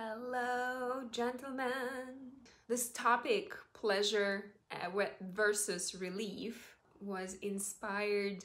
Hello, gentlemen. This topic, pleasure versus relief, was inspired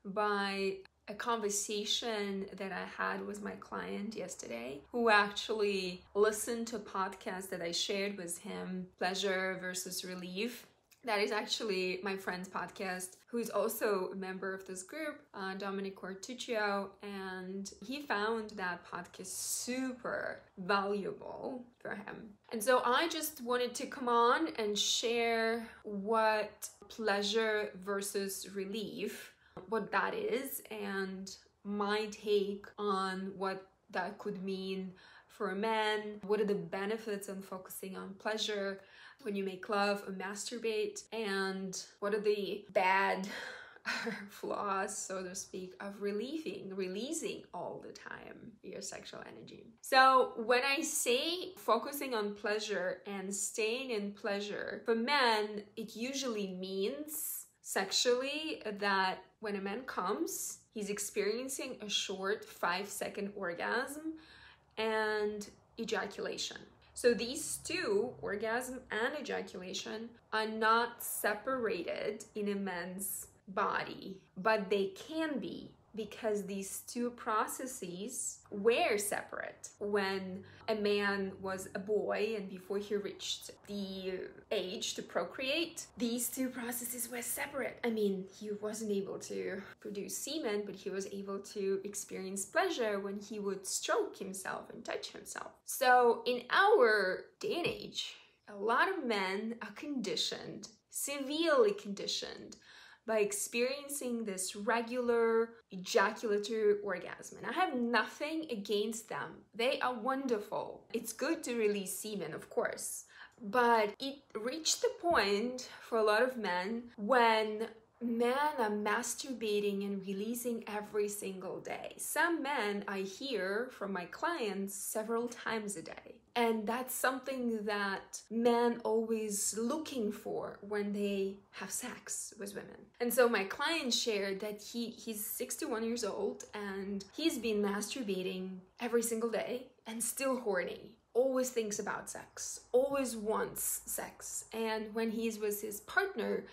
by a conversation that I had with my client yesterday, who actually listened to a podcast that I shared with him, Pleasure versus Relief. That is actually my friend's podcast, who is also a member of this group, Dominic Cortuccio, and he found that podcast super valuable for him. And so I just wanted to come on and share what pleasure versus relief, what that is, and my take on what that could mean for men. What are the benefits on focusing on pleasure when you make love or masturbate, and what are the bad flaws, so to speak, of releasing all the time your sexual energy. So when I say focusing on pleasure and staying in pleasure, for men, it usually means sexually that when a man comes, he's experiencing a short 5-second orgasm and ejaculation. So these two, orgasm and ejaculation, are not separated in a man's body, but they can be, because these two processes were separate when a man was a boy and before he reached the age to procreate. These two processes were separate. I mean, he wasn't able to produce semen, but he was able to experience pleasure when he would stroke himself and touch himself. So in our day and age, a lot of men are conditioned, severely conditioned, by experiencing this regular ejaculatory orgasm. And I have nothing against them. They are wonderful. It's good to release semen, of course. But it reached the point for a lot of men when men are masturbating and releasing every single day. Some men I hear from my clients several times a day. And that's something that men always looking for when they have sex with women. And so my client shared that he's 61 years old and he's been masturbating every single day and still horny. Always thinks about sex, always wants sex. And when he's with his partner,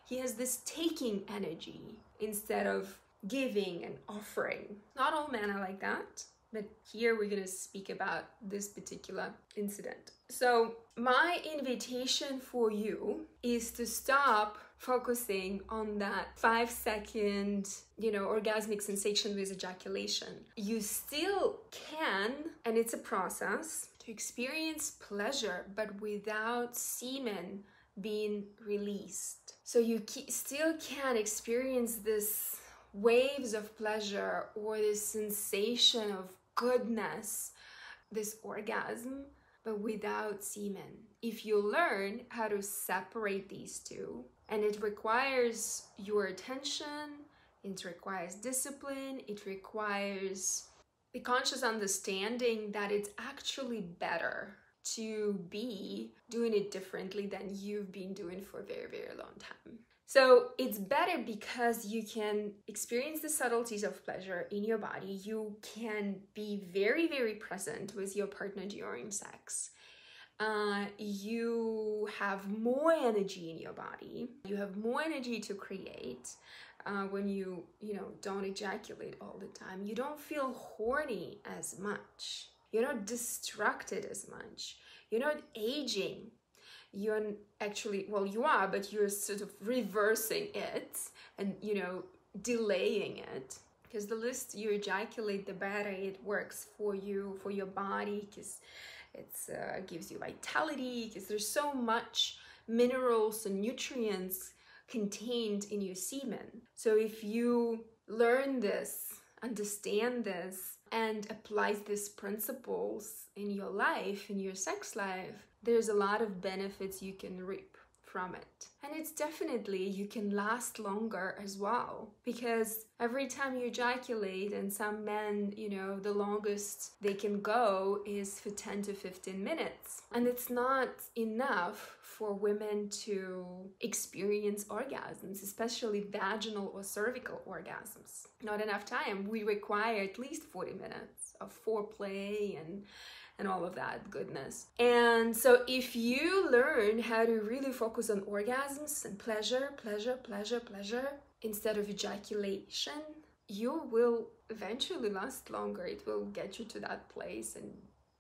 he has this taking energy instead of giving and offering. Not all men are like that, but here we're gonna speak about this particular incident. So my invitation for you is to stop focusing on that 5-second, orgasmic sensation with ejaculation. You still can, and it's a process, to experience pleasure, but without semen being released. So you still can experience this waves of pleasure or this sensation of goodness, this orgasm, but without semen. If you learn how to separate these two, and it requires your attention, it requires discipline, it requires the conscious understanding that it's actually better to be doing it differently than you've been doing for a very, very long time. So it's better because you can experience the subtleties of pleasure in your body. You can be very, very present with your partner during sex. You have more energy in your body. You have more energy to create when you don't ejaculate all the time. You don't feel horny as much. You're not distracted as much. You're not aging. You're actually, well, you are, but you're sort of reversing it and, delaying it. Because the less you ejaculate, the better it works for you, for your body, because it gives you vitality, because there's so much minerals and nutrients contained in your semen. So if you learn this, understand this, and applies these principles in your life, in your sex life, there's a lot of benefits you can reap from it. And it's definitely, you can last longer as well, because every time you ejaculate, and some men, the longest they can go is for 10 to 15 minutes. And it's not enough for women to experience orgasms, especially vaginal or cervical orgasms. Not enough time. We require at least 40 minutes of foreplay and all of that goodness. And so if you learn how to really focus on orgasms and pleasure, instead of ejaculation, you will eventually last longer. It will get you to that place. And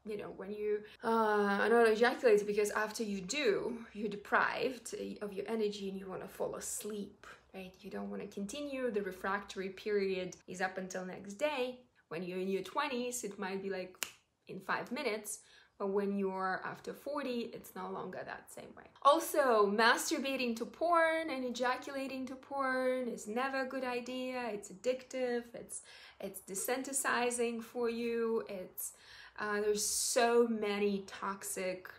you know, when you are not ejaculating, because after you do, you're deprived of your energy and you want to fall asleep, right? You don't want to continue. The refractory period is up until next day. When you're in your 20s, it might be like in 5 minutes. But when you're after 40, it's no longer that same way. Also, masturbating to porn and ejaculating to porn is never a good idea. It's addictive. It's desensitizing for you. There's so many toxic,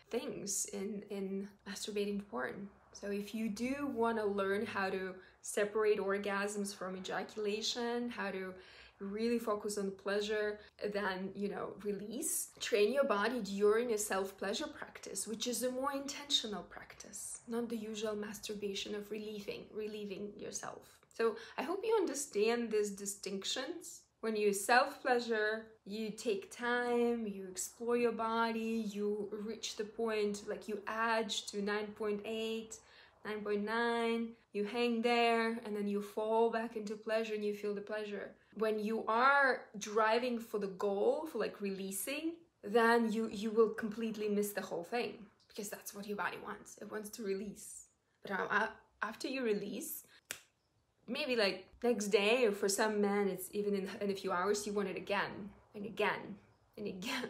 things in masturbating to porn. So if you do want to learn how to separate orgasms from ejaculation, how to really focus on pleasure, then, you know, release, train your body during a self-pleasure practice, which is a more intentional practice, not the usual masturbation of relieving yourself. So I hope you understand these distinctions. When you self-pleasure, you take time, you explore your body, you reach the point, like you edge to 9.8, 9.9, you hang there, and then you fall back into pleasure and you feel the pleasure. When you are driving for the goal, for like releasing, then you will completely miss the whole thing, because that's what your body wants. It wants to release. But after you release, maybe like next day, or for some men, it's even in a few hours, you want it again and again and again.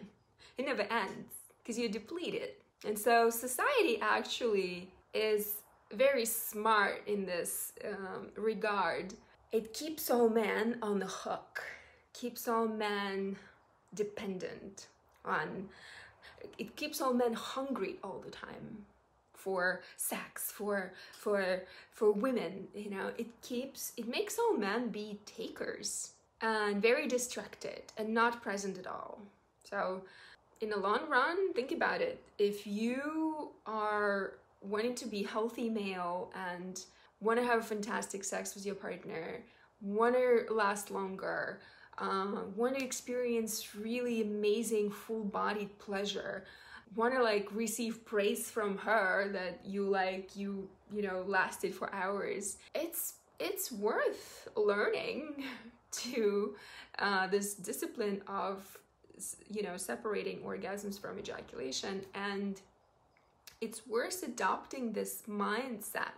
It never ends because you're depleted. And so society actually is very smart in this regard. It keeps all men on the hook, keeps all men dependent on, it keeps all men hungry all the time for sex, for women, you know. It makes all men be takers and very distracted and not present at all. So in the long run, think about it. If you are wanting to be healthy male and want to have fantastic sex with your partner, want to last longer, want to experience really amazing full-bodied pleasure, want to like receive praise from her that you know lasted for hours, it's worth learning to this discipline of, you know, separating orgasms from ejaculation. And it's worth adopting this mindset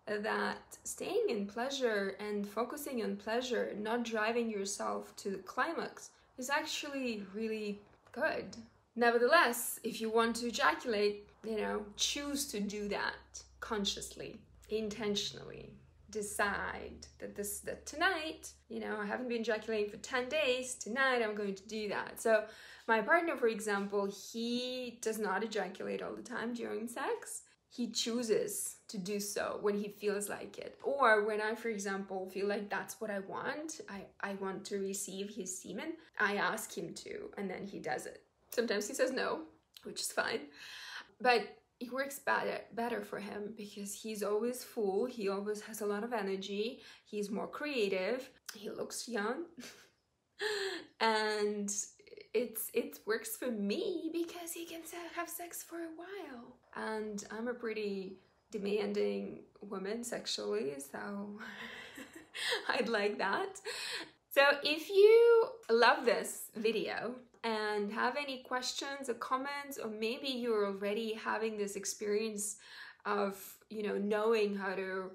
that staying in pleasure and focusing on pleasure, not driving yourself to the climax, is actually really good. Nevertheless, if you want to ejaculate, you know, choose to do that consciously, intentionally. Decide that tonight, you know, I haven't been ejaculating for 10 days, tonight I'm going to do that. So my partner, for example, he does not ejaculate all the time during sex. He chooses to do so when he feels like it. Or when I, for example, feel like that's what I want, I want to receive his semen, I ask him to, and then he does it. Sometimes he says no, which is fine, but it works better for him because he's always full, he always has a lot of energy, he's more creative, he looks young, and it works for me because he can have sex for a while. And I'm a pretty demanding woman sexually, so I'd like that. So if you love this video and have any questions or comments, or maybe you're already having this experience of, you know, knowing how to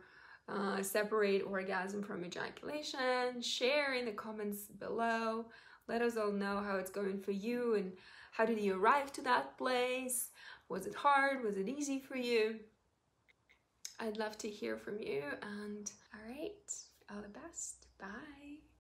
separate orgasm from ejaculation, share in the comments below. Let us all know how it's going for you and how did you arrive to that place? Was it hard? Was it easy for you? I'd love to hear from you, and all right, all the best. Bye.